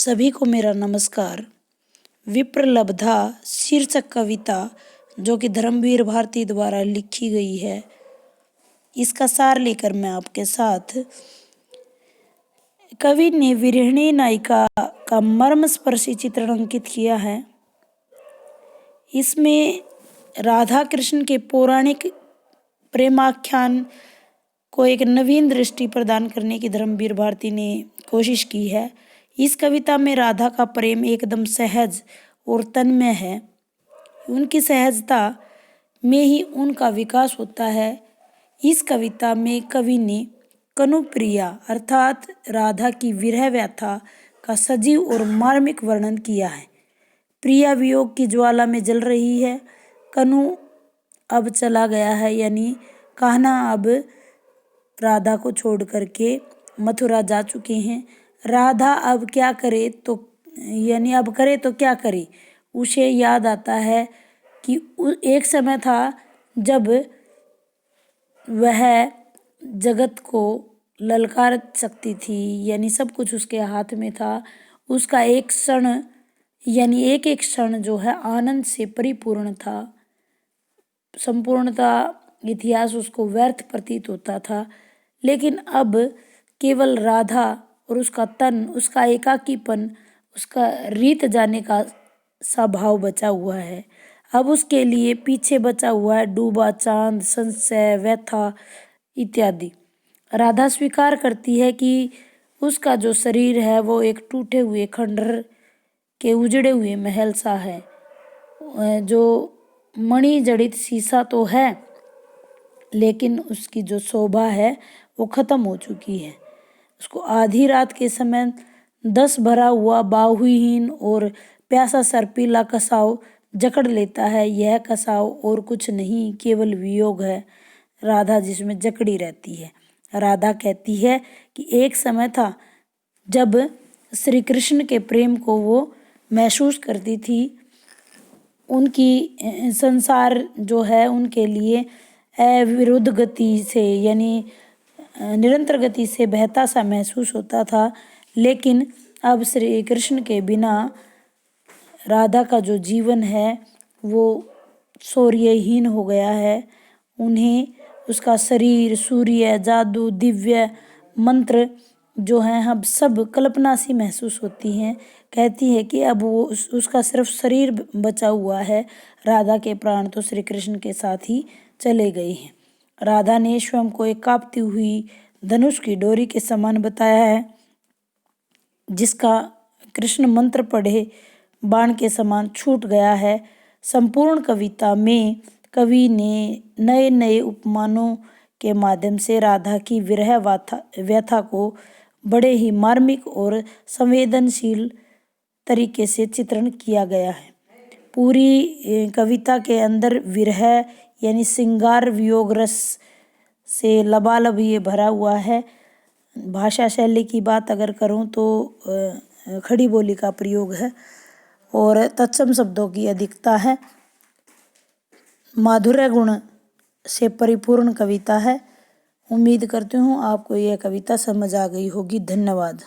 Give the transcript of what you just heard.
सभी को मेरा नमस्कार। विप्रलब्धा शीर्षक कविता जो कि धर्मवीर भारती द्वारा लिखी गई है, इसका सार लेकर मैं आपके साथ। कवि ने विरहिणी नायिका का मर्मस्पर्शी चित्रण अंकित किया है। इसमें राधा कृष्ण के पौराणिक प्रेमाख्यान को एक नवीन दृष्टि प्रदान करने की धर्मवीर भारती ने कोशिश की है। इस कविता में राधा का प्रेम एकदम सहज और तन्मय है। उनकी सहजता में ही उनका विकास होता है। इस कविता में कवि ने कनुप्रिया अर्थात राधा की विरह व्यथा का सजीव और मार्मिक वर्णन किया है। प्रिया वियोग की ज्वाला में जल रही है। कनु अब चला गया है, यानी कान्हा अब राधा को छोड़ करके मथुरा जा चुके हैं। राधा अब क्या करे तो यानी अब करे तो क्या करे, उसे याद आता है कि एक समय था जब वह जगत को ललकार सकती थी, यानी सब कुछ उसके हाथ में था। उसका एक क्षण यानी एक एक क्षण जो है आनंद से परिपूर्ण था। संपूर्णता इतिहास उसको व्यर्थ प्रतीत होता था, लेकिन अब केवल राधा और उसका तन, उसका एकाकीपन, उसका रीत जाने का सा भाव बचा हुआ है। अब उसके लिए पीछे बचा हुआ है डूबा चांद, संशय, व्यथा इत्यादि। राधा स्वीकार करती है कि उसका जो शरीर है वो एक टूटे हुए खंडहर के उजड़े हुए महल सा है। जो मणि जड़ित शीशा तो है, लेकिन उसकी जो शोभा है वो खत्म हो चुकी है। उसको आधी रात के समय 10 भरा हुआ बाहुहीन और प्यासा सर्पीला कसाव जकड़ लेता है। यह कसाव और कुछ नहीं, केवल वियोग है। राधा जिसमें जकड़ी रहती है। राधा कहती है कि एक समय था जब श्री कृष्ण के प्रेम को वो महसूस करती थी। उनकी संसार जो है उनके लिए अविरुद्ध गति से यानी निरंतर गति से बहता सा महसूस होता था, लेकिन अब श्री कृष्ण के बिना राधा का जो जीवन है वो शौर्यहीन हो गया है। उन्हें उसका शरीर, सूर्य, जादू, दिव्य मंत्र जो हैं हम सब कल्पना सी महसूस होती हैं। कहती है कि अब वो उसका सिर्फ शरीर बचा हुआ है। राधा के प्राण तो श्री कृष्ण के साथ ही चले गए हैं। राधा ने स्वयं को एक कांपती हुई धनुष की डोरी के समान बताया है, जिसका कृष्ण मंत्र पढ़े बाण के समान छूट गया है। संपूर्ण कविता में कवि ने नए नए उपमानों के माध्यम से राधा की विरह व्यथा को बड़े ही मार्मिक और संवेदनशील तरीके से चित्रण किया गया है। पूरी कविता के अंदर विरह यानी श्रृंगार वियोग रस से लबालब ये भरा हुआ है। भाषा शैली की बात अगर करूं तो खड़ी बोली का प्रयोग है और तत्सम शब्दों की अधिकता है। माधुर्य गुण से परिपूर्ण कविता है। उम्मीद करती हूँ आपको यह कविता समझ आ गई होगी। धन्यवाद।